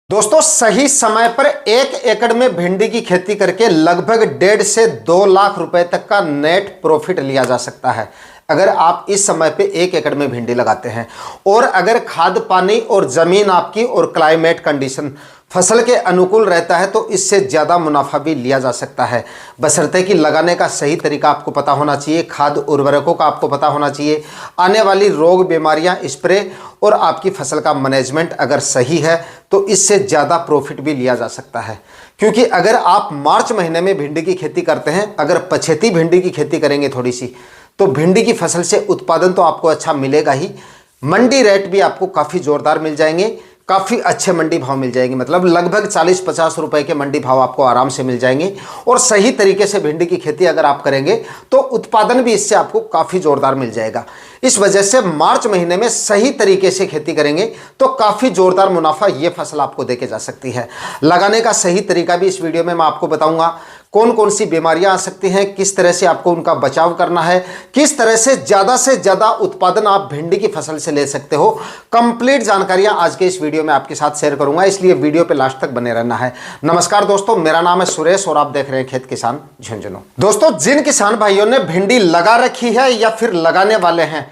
दोस्तों सही समय पर 1 एकड़ में भिंडी की खेती करके लगभग 1.5 से 2 लाख रुपए तक का नेट प्रॉफिट लिया जा सकता है अगर आप इस समय पे 1 एकड़ में भिंडी लगाते हैं। और अगर खाद पानी और जमीन आपकी और क्लाइमेट कंडीशन फसल के अनुकूल रहता है तो इससे ज़्यादा मुनाफा भी लिया जा सकता है, बशर्ते कि लगाने का सही तरीका आपको पता होना चाहिए, खाद उर्वरकों का आपको पता होना चाहिए, आने वाली रोग बीमारियां स्प्रे और आपकी फसल का मैनेजमेंट अगर सही है तो इससे ज़्यादा प्रॉफिट भी लिया जा सकता है। क्योंकि अगर आप मार्च महीने में भिंडी की खेती करते हैं, अगर पछेती भिंडी की खेती करेंगे थोड़ी सी, तो भिंडी की फसल से उत्पादन तो आपको अच्छा मिलेगा ही, मंडी रेट भी आपको काफ़ी ज़ोरदार मिल जाएंगे, काफ़ी अच्छे मंडी भाव मिल जाएंगे, मतलब लगभग 40-50 रुपए के मंडी भाव आपको आराम से मिल जाएंगे। और सही तरीके से भिंडी की खेती अगर आप करेंगे तो उत्पादन भी इससे आपको काफ़ी ज़ोरदार मिल जाएगा। इस वजह से मार्च महीने में सही तरीके से खेती करेंगे तो काफ़ी ज़ोरदार मुनाफा ये फसल आपको देके जा सकती है। लगाने का सही तरीका भी इस वीडियो में मैं आपको बताऊंगा, कौन कौन सी बीमारियां आ सकती हैं, किस तरह से आपको उनका बचाव करना है, किस तरह से ज़्यादा उत्पादन आप भिंडी की फसल से ले सकते हो। कंप्लीट जानकारियां आज के इस वीडियो में आपके साथ शेयर करूंगा, इसलिए वीडियो पे लास्ट तक बने रहना है। नमस्कार दोस्तों, मेरा नाम है सुरेश और आप देख रहे हैं खेत किसान झुंझुनू। दोस्तों जिन किसान भाइयों ने भिंडी लगा रखी है या फिर लगाने वाले हैं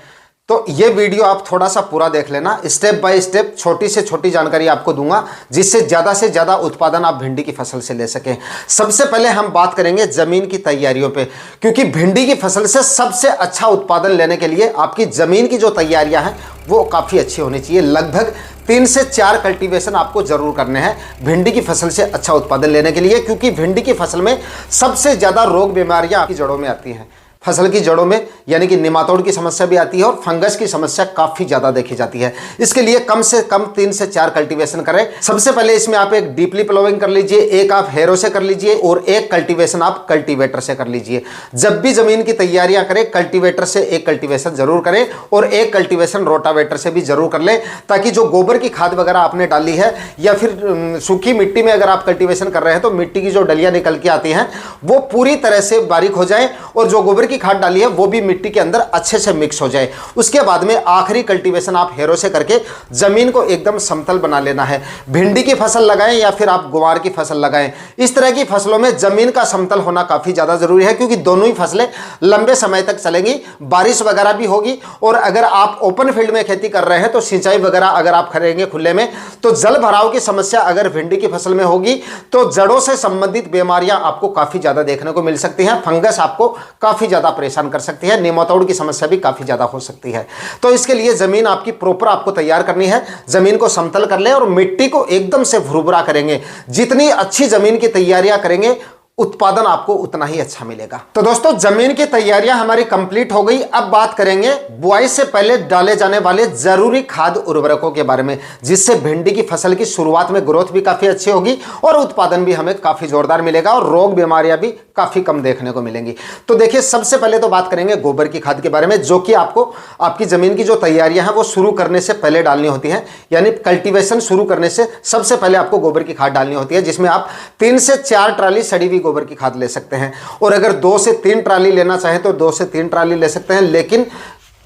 तो ये वीडियो आप थोड़ा सा पूरा देख लेना, स्टेप बाय स्टेप छोटी से छोटी जानकारी आपको दूंगा जिससे ज़्यादा उत्पादन आप भिंडी की फसल से ले सकें। सबसे पहले हम बात करेंगे ज़मीन की तैयारियों पे, क्योंकि भिंडी की फसल से सबसे अच्छा उत्पादन लेने के लिए आपकी ज़मीन की जो तैयारियां हैं वो काफ़ी अच्छी होनी चाहिए। लगभग 3 से 4 कल्टीवेशन आपको जरूर करने हैं भिंडी की फसल से अच्छा उत्पादन लेने के लिए, क्योंकि भिंडी की फसल में सबसे ज़्यादा रोग बीमारियाँ आपकी जड़ों में आती हैं। फसल की जड़ों में यानी कि निमातोड़ की समस्या भी आती है और फंगस की समस्या काफ़ी ज़्यादा देखी जाती है। इसके लिए कम से कम 3 से 4 कल्टीवेशन करें। सबसे पहले इसमें आप एक डीपली प्लोइंग कर लीजिए, एक आप हैरो से कर लीजिए और एक कल्टीवेशन आप कल्टीवेटर से कर लीजिए। जब भी ज़मीन की तैयारियां करें कल्टीवेटर से एक कल्टीवेशन जरूर करें और एक कल्टीवेशन रोटावेटर से भी जरूर कर लें, ताकि जो गोबर की खाद वगैरह आपने डाली है या फिर सूखी मिट्टी में अगर आप कल्टीवेशन कर रहे हैं तो मिट्टी की जो डलियाँ निकल के आती हैं वो पूरी तरह से बारीक हो जाए और जो गोबर खाद डाली है वो भी मिट्टी के अंदर अच्छे से मिक्स हो जाए। उसके बाद में आखिरी कल्टीवेशन आप हैरो से करके जमीन को एकदम समतल बना लेना है। भिंडी की फसल लगाएं या फिर आप ग्वार की फसल लगाएं, इस तरह की फसलों में जमीन का समतल होना काफी ज्यादा जरूरी है, क्योंकि दोनों ही फसलें लंबे समय तक चलेंगी, बारिश वगैरह भी होगी। और अगर आप ओपन फील्ड में खेती कर रहे हैं तो सिंचाई वगैरह अगर आप करेंगे खुले में तो जल भराव की समस्या अगर भिंडी की फसल में होगी तो जड़ों से संबंधित बीमारियां आपको काफी ज्यादा देखने को मिल सकती हैं। फंगस आपको काफी ज्यादा परेशान कर सकती है, नेमातोड़ की समस्या भी काफी ज्यादा हो सकती है। तो इसके लिए जमीन आपकी प्रॉपर आपको तैयार करनी है। जमीन को समतल कर ले और मिट्टी को एकदम से भुरभुरा करेंगे। जितनी अच्छी जमीन की तैयारियां करेंगे उत्पादन आपको उतना ही अच्छा मिलेगा। तो दोस्तों जमीन की तैयारियां हमारी कंप्लीट हो गई। अब बात करेंगे बुआई से पहले डाले जाने वाले जरूरी खाद उर्वरकों के बारे में, जिससे भिंडी की फसल की शुरुआत में ग्रोथ भी काफी अच्छी होगी और उत्पादन भी हमें काफी जोरदार मिलेगा और रोग बीमारियां भी काफी कम देखने को मिलेंगी। तो देखिए सबसे पहले तो बात करेंगे गोबर की खाद के बारे में, जो कि आपको आपकी जमीन की जो तैयारियां हैं वो शुरू करने से पहले डालनी होती हैं। यानी कल्टीवेशन शुरू करने से सबसे पहले आपको गोबर की खाद डालनी होती है, जिसमें आप 3 से 4 ट्राली सड़ी हुई गोबर की खाद ले सकते हैं। और अगर 2 से 3 ट्राली लेना चाहें तो 2 से 3 ट्राली ले सकते हैं, लेकिन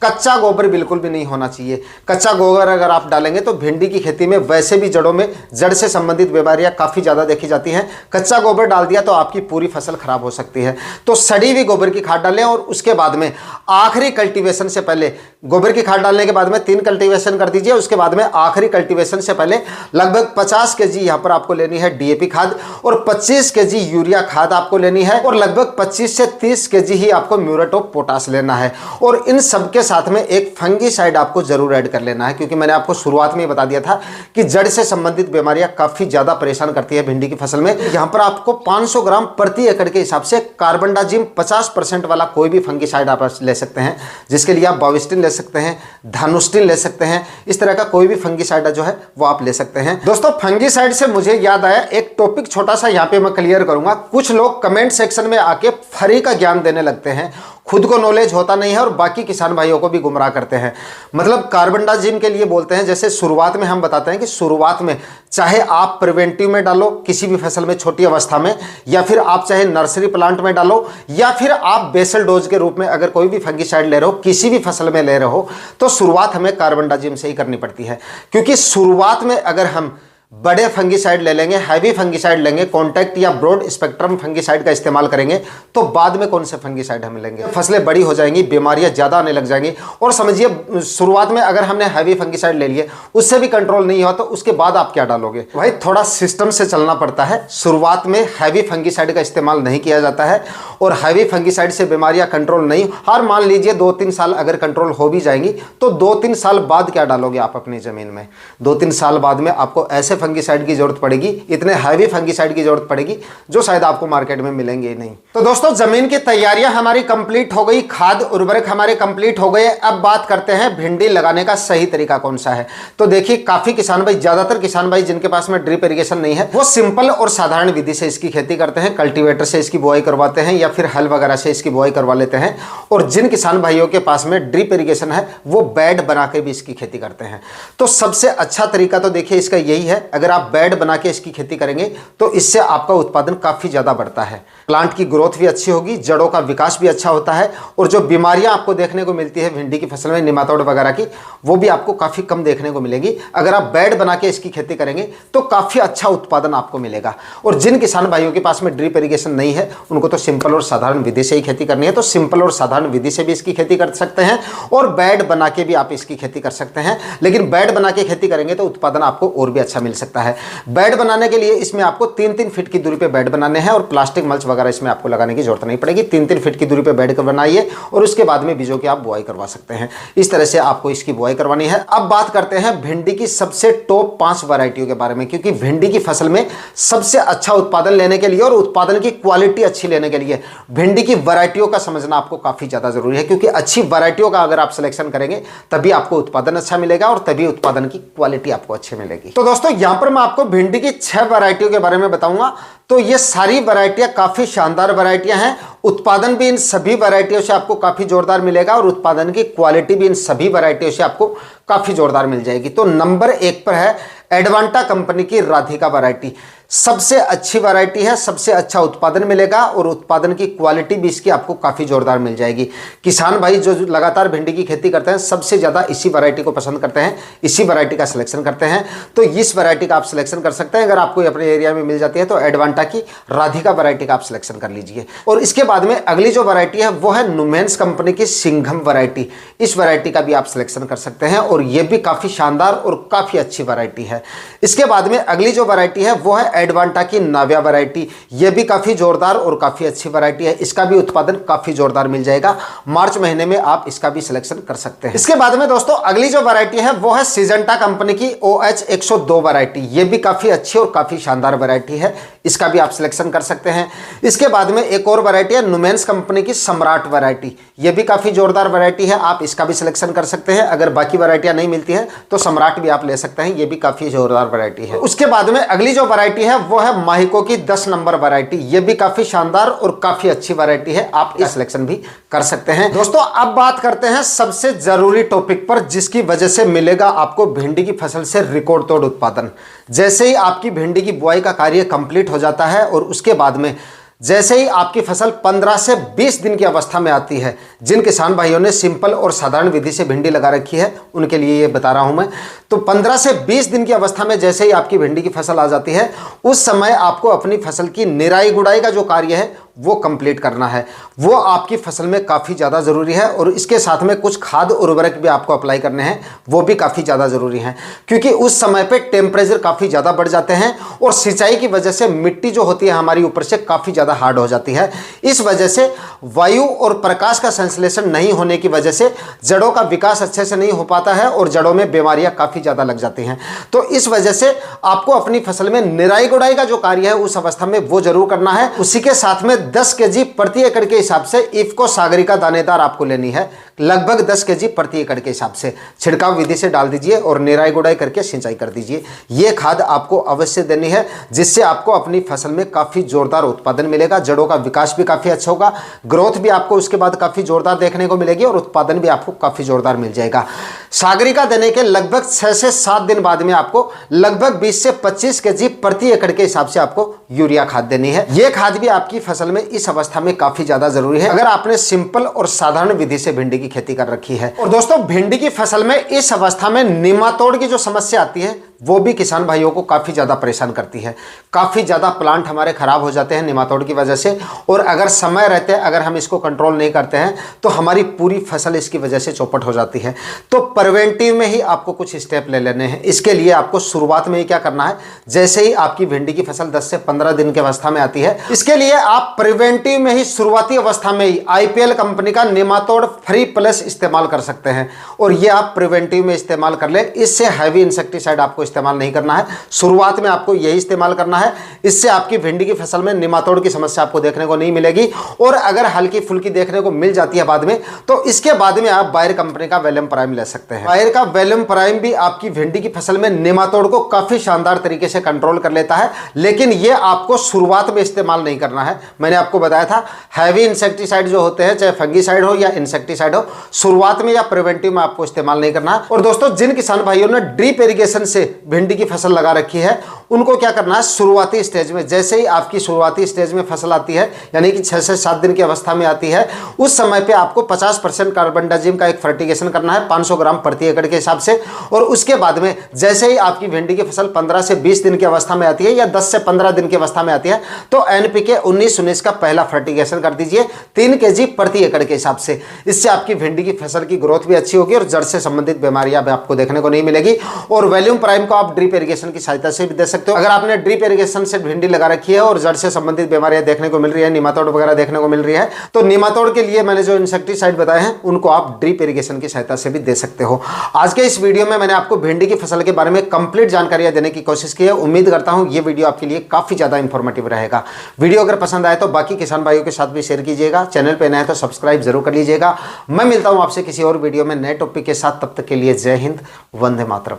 कच्चा गोबर बिल्कुल भी नहीं होना चाहिए। कच्चा गोबर अगर आप डालेंगे तो भिंडी की खेती में वैसे भी जड़ों में जड़ से संबंधित बीमारियां काफ़ी ज़्यादा देखी जाती हैं। कच्चा गोबर डाल दिया तो आपकी पूरी फसल खराब हो सकती है। तो सड़ी हुई गोबर की खाद डालें और उसके बाद में आखिरी कल्टीवेशन से पहले गोबर की खाद डालने के बाद में 3 कल्टीवेशन कर दीजिए। उसके बाद में आखिरी कल्टीवेशन से पहले लगभग 50 kg यहाँ पर आपको लेनी है डीएपी खाद और 25 kg यूरिया खाद आपको लेनी है और लगभग 25 से 30 kg ही आपको म्यूरेट ऑफ पोटाश लेना है। और इन सबके साथ में एक फंगीसाइड आपको जरूर ऐड कर लेना है, क्योंकि मैंने आपको शुरुआत में ही बता दिया था कि जड़ से संबंधित बीमारियां काफी ज्यादा परेशान करती है भिंडी की फसल में। यहां पर आपको 500 ग्राम प्रति एकड़ के हिसाब से कार्बनडाजिम 50% वाला कोई भी फंगीसाइड आप ले सकते हैं, जिसके लिए आप बाविस्टिन ले सकते हैं, धानुस्टिन ले सकते हैं। इस तरह का कोई भी फंगीसाइड जो है वो आप ले सकते हैं। दोस्तों फंगीसाइड से मुझे याद आया एक टॉपिक छोटा सा यहाँ पे मैं क्लियर करूंगा। कुछ लोग कमेंट सेक्शन में आके फ्री का ज्ञान देने लगते हैं, खुद को नॉलेज होता नहीं है और बाकी किसान भाइयों को भी गुमराह करते हैं। मतलब कार्बनडाजिम के लिए बोलते हैं, जैसे शुरुआत में हम बताते हैं कि शुरुआत में चाहे आप प्रिवेंटिव में डालो किसी भी फसल में छोटी अवस्था में, या फिर आप चाहे नर्सरी प्लांट में डालो, या फिर आप बेसल डोज के रूप में अगर कोई भी फंगीसाइड ले रहे हो किसी भी फसल में ले रहे हो, तो शुरुआत हमें कार्बनडाजिम से ही करनी पड़ती है। क्योंकि शुरुआत में अगर हम बड़े फंगिसाइड ले लेंगे, हैवी फंगिसाइड लेंगे, कॉन्टैक्ट या ब्रॉड स्पेक्ट्रम फंगिसाइड का इस्तेमाल करेंगे, तो बाद में कौन से फंगिसाइड हमें लेंगे? फसलें बड़ी हो जाएंगी, बीमारियां ज़्यादा आने लग जाएंगी। और समझिए शुरुआत में अगर हमने हैवी फंगिसाइड ले लिए, उससे भी कंट्रोल नहीं हुआ, तो उसके बाद आप क्या डालोगे? भाई थोड़ा सिस्टम से चलना पड़ता है। शुरुआत में हैवी फंगिसाइड का इस्तेमाल नहीं किया जाता है, और हैवी फंगिसाइड से बीमारियां कंट्रोल नहीं, हर मान लीजिए 2-3 साल अगर कंट्रोल हो भी जाएंगी, तो 2-3 साल बाद क्या डालोगे आप अपनी ज़मीन में? 2-3 साल बाद में आपको ऐसे फंगिसाइड की जरूरत पड़ेगी, इतने हैवी फंगिसाइड की जरूरत पड़ेगी जो शायद आपको मार्केट में मिलेंगे ही नहीं। तो दोस्तों जमीन की तैयारियां हमारी कंप्लीट हो गई, खाद उर्वरक हमारे कंप्लीट हो गए। अब बात करते हैं भिंडी लगाने का सही तरीका कौन सा है। तो देखिए काफी किसान भाई, ज्यादातर किसान भाई जिनके पास में ड्रिप इरिगेशन नहीं है, वो सिंपल और साधारण विधि से इसकी खेती करते हैं। कल्टीवेटर से इसकी बुआई करवाते हैं या फिर हल वगैरह से इसकी बुआई करवा लेते हैं। और जिन किसान भाइयों के पास में ड्रिप इरिगेशन है, वो बेड बना के भी इसकी खेती करते हैं। तो सबसे अच्छा तरीका तो देखिए इसका यही है, अगर आप बेड बना के इसकी खेती करेंगे तो इससे आपका उत्पादन काफी ज्यादा बढ़ता है। प्लांट की ग्रोथ भी अच्छी होगी, जड़ों का विकास भी अच्छा होता है, और जो बीमारियां आपको देखने को मिलती है भिंडी की फसल में, निमातोड वगैरह की, वो भी आपको काफी कम देखने को मिलेगी। अगर आप बेड बना के इसकी खेती करेंगे तो काफी अच्छा उत्पादन आपको मिलेगा। और जिन किसान भाइयों के पास में ड्रिप इरिगेशन नहीं है, उनको तो सिंपल और साधारण विधि से ही खेती करनी है, तो सिंपल और साधारण विधि से भी इसकी खेती कर सकते हैं, और बेड बना के भी आप इसकी खेती कर सकते हैं। लेकिन बेड बना के खेती करेंगे तो उत्पादन आपको और भी अच्छा मिल सकता है। बेड बनाने के लिए इसमें आपको 3-3 फीट की दूरी पे बेड बनाने हैं, और प्लास्टिक मल्च वगैरह इसमें आपको लगाने की जरूरत नहीं पड़ेगी। 3-3 फीट की दूरी पे बेड बनाइए, और उसके बाद में बीजों की आप बुआई करवा सकते हैं। इस तरह से आपको इसकी बुआई करवानी है। अब बात करते हैं भिंडी की सबसे टॉप 5 वैरायटियों के बारे में, क्योंकि भिंडी की फसल में सबसे अच्छा उत्पादन लेने के लिए और उत्पादन की क्वालिटी अच्छी लेने के लिए भिंडी की वैरायटियों का समझना आपको काफी ज्यादा जरूरी है। क्योंकि अच्छी वैरायटियों का अगर आप सिलेक्शन करेंगे, तभी आपको उत्पादन अच्छा मिलेगा, और तभी उत्पादन की क्वालिटी आपको अच्छी मिलेगी। तो दोस्तों यहां पर मैं आपको भिंडी की 6 वैरायटियों के बारे में बताऊंगा। तो ये सारी वैरायटियां काफी शानदार वैरायटियां हैं। उत्पादन भी इन सभी वैरायटियों से आपको काफी जोरदार मिलेगा, और उत्पादन की क्वालिटी भी इन सभी वैरायटियों से आपको काफी जोरदार मिल जाएगी। तो नंबर 1 पर है एडवांटा कंपनी की राधिका वैरायटी। सबसे अच्छी वैरायटी है, सबसे अच्छा उत्पादन मिलेगा, और उत्पादन की क्वालिटी भी इसकी आपको काफ़ी जोरदार मिल जाएगी। किसान भाई जो लगातार भिंडी की खेती करते हैं, सबसे ज़्यादा इसी वैरायटी को पसंद करते हैं, इसी वैरायटी का सिलेक्शन करते हैं। तो इस वैरायटी का आप सिलेक्शन कर सकते हैं। अगर आपको अपने एरिया में मिल जाती है तो एडवांटा की राधिका वैरायटी का आप सिलेक्शन कर लीजिए। और इसके बाद में अगली जो वैरायटी है वो है नुमेंस कंपनी की सिंघम वैरायटी। इस वैरायटी का भी आप सिलेक्शन कर सकते हैं, और ये भी काफ़ी शानदार और काफ़ी अच्छी वैरायटी है। इसके बाद में अगली जो वैरायटी है वो है एडवांटा की नाव्या वैरायटी। ये भी काफी जोरदार और काफी अच्छी वैरायटी है। इसका भी उत्पादन काफी जोरदार मिल जाएगा। मार्च महीने में आप इसका भी सिलेक्शन कर सकते हैं। इसके बाद में दोस्तों अगली जो वैरायटी है वो है सिजेंटा कंपनी की OH 102 वैरायटी। ये भी काफी अच्छी और काफी शानदार वैरायटी है, इसका भी आप सिलेक्शन कर सकते हैं। इसके बाद में एक और वैरायटी है नुमेंस कंपनी की सम्राट वैरायटी। ये भी काफी जोरदार वैरायटी है, आप इसका भी सिलेक्शन कर सकते हैं। अगर बाकी वैरायटियां नहीं मिलती है तो सम्राट भी आप ले सकते हैं, ये भी काफी जोरदार वैरायटी है। उसके बाद में अगली जो वैरायटी है वो है माहिको की 10 नंबर वैरायटी। ये भी काफी शानदार और काफी अच्छी वैरायटी है, आप इस सिलेक्शन भी कर सकते हैं। दोस्तों अब बात करते हैं सबसे जरूरी टॉपिक पर, जिसकी वजह से मिलेगा आपको भिंडी की फसल से रिकॉर्ड तोड़ उत्पादन। जैसे ही आपकी भिंडी की बुआई का कार्य कंप्लीट हो जाता है, और उसके बाद में जैसे ही आपकी फसल 15 से 20 दिन की अवस्था में आती है, जिन किसान भाइयों ने सिंपल और साधारण विधि से भिंडी लगा रखी है उनके लिए ये बता रहा हूं मैं। तो 15 से 20 दिन की अवस्था में जैसे ही आपकी भिंडी की फसल आ जाती है, उस समय आपको अपनी फसल की निराई गुड़ाई का जो कार्य है वो कंप्लीट करना है। वो आपकी फसल में काफ़ी ज़्यादा ज़रूरी है, और इसके साथ में कुछ खाद उर्वरक भी आपको अप्लाई करने हैं, वो भी काफ़ी ज़्यादा ज़रूरी हैं। क्योंकि उस समय पे टेम्परेचर काफ़ी ज़्यादा बढ़ जाते हैं, और सिंचाई की वजह से मिट्टी जो होती है हमारी ऊपर से काफ़ी ज़्यादा हार्ड हो जाती है। इस वजह से वायु और प्रकाश का संश्लेषण नहीं होने की वजह से जड़ों का विकास अच्छे से नहीं हो पाता है, और जड़ों में बीमारियां काफ़ी ज़्यादा लग जाती हैं। तो इस वजह से आपको अपनी फसल में निराई गुड़ाई का जो कार्य है उस अवस्था में वो जरूर करना है। उसी के साथ में 10 kg प्रति एकड़ के हिसाब से इफ्को सागरिका दानेदार आपको लेनी है, लगभग 10 kg प्रति एकड़ के हिसाब से छिड़काव विधि से डाल दीजिए, और निराई गुड़ाई करके सिंचाई कर दीजिए। ये खाद आपको अवश्य देनी है, जिससे आपको अपनी फसल में काफ़ी जोरदार उत्पादन मिलेगा, जड़ों का विकास भी काफ़ी अच्छा होगा, ग्रोथ भी आपको उसके बाद काफ़ी जोरदार देखने को मिलेगी, और उत्पादन भी आपको काफ़ी जोरदार मिल जाएगा। सागरिका देने के लगभग 6 से 7 दिन बाद में आपको लगभग 20 से 25 kg प्रति एकड़ के हिसाब से आपको यूरिया खाद देनी है। यह खाद भी आपकी फसल में इस अवस्था में काफ़ी ज़्यादा जरूरी है, अगर आपने सिंपल और साधारण विधि से भिंडी की खेती कर रखी है। और दोस्तों भिंडी की फसल में इस अवस्था में निमातोड़ की जो समस्या आती है वो भी किसान भाइयों को काफ़ी ज़्यादा परेशान करती है। काफ़ी ज़्यादा प्लांट हमारे ख़राब हो जाते हैं निमातोड की वजह से, और अगर समय रहते अगर हम इसको कंट्रोल नहीं करते हैं तो हमारी पूरी फसल इसकी वजह से चौपट हो जाती है। तो प्रिवेंटिव में ही आपको कुछ स्टेप ले लेने हैं। इसके लिए आपको शुरुआत में ही क्या करना है, जैसे ही आपकी भिंडी की फसल 10 से 15 दिन की अवस्था में आती है, इसके लिए आप प्रिवेंटिव में ही शुरुआती अवस्था में ही आईपीएल कंपनी का निमातोड फ्री प्लस इस्तेमाल कर सकते हैं, और ये आप प्रिवेंटिव में इस्तेमाल कर ले। इससे हैवी इंसेक्टिसाइड आपको इस्तेमाल नहीं करना है, शुरुआत में आपको यही इस्तेमाल करना है। इससे आपकी भिंडी की फसल में निमातोड की समस्या आपको देखने को नहीं मिलेगी, और अगर हल्की फुल्की देखने को मिल जाती है बाद में, तो इसके बाद में आप बायर कंपनी का वैल्यूम प्राइम ले सकते हैं। बायर का वैल्यूम प्राइम भी आपकी भिंडी की फसल में निमातोड को काफी शानदार तरीके से कंट्रोल कर लेता है, लेकिन यह आपको शुरुआत में इस्तेमाल नहीं करना है। मैंने आपको बताया था हैवी इंसेक्टिसाइड जो होते हैं, चाहे फंगीसाइड हो या इंसेक्टिसाइड हो, शुरुआत में या प्रिवेंटिव में आपको इस्तेमाल नहीं करना है। और दोस्तों, जिन किसान भाइयों ने ड्रिप इरिगेशन से भिंडी की फसल लगा रखी है, उनको क्या करना है, शुरुआती स्टेज में, जैसे ही आपकी शुरुआती स्टेज में फसल आती है, यानी कि 6 से 7 दिन की अवस्था में आती है, उस समय पे आपको 50% कार्बनडाजिम का एक फर्टिगेशन करना है 500 ग्राम प्रति एकड़ के हिसाब से। और उसके बाद में जैसे ही आपकी भिंडी की फसल 15 से 20 दिन की अवस्था में आती है या 10 से 15 दिन की अवस्था में आती है, तो एनपीके 19-19 का पहला फर्टिगेशन कर दीजिए 3 kg प्रति एकड़ के हिसाब से। इससे आपकी भिंडी की फसल की ग्रोथ भी अच्छी होगी और जड़ से संबंधित बीमारियां भी आपको देखने को नहीं मिलेगी। और वैल्यूम प्राइम को आप ड्रिप इरिगेशन की सहायता से भी दे सकते हो। अगर आपने ड्रिप इरिगेशन से भिंडी लगा रखी है और जड़ से संबंधित बीमारियां देखने को मिल रही है, निमातोड वगैरह देखने को मिल रही है, तो निमातोड के लिए मैंने जो इंसेक्टिसाइड बताए हैं उनको आप ड्रिप इरिगेशन की सहायता से भी दे सकते हो। आज के इस वीडियो में मैंने आपको भिंडी की फसल के बारे में कंप्लीट जानकारियां देने की कोशिश की है। उम्मीद करता हूं ये वीडियो आपके लिए काफी ज्यादा इंफॉर्मेटिव रहेगा। वीडियो अगर पसंद आए तो बाकी किसान भाइयों के साथ भी शेयर कीजिएगा। चैनल पे नए हैं तो सब्सक्राइब जरूर कर लीजिएगा। मैं मिलता हूं आपसे किसी और वीडियो में नए टॉपिक के साथ। तब तक के लिए जय हिंद, वंदे मातरम।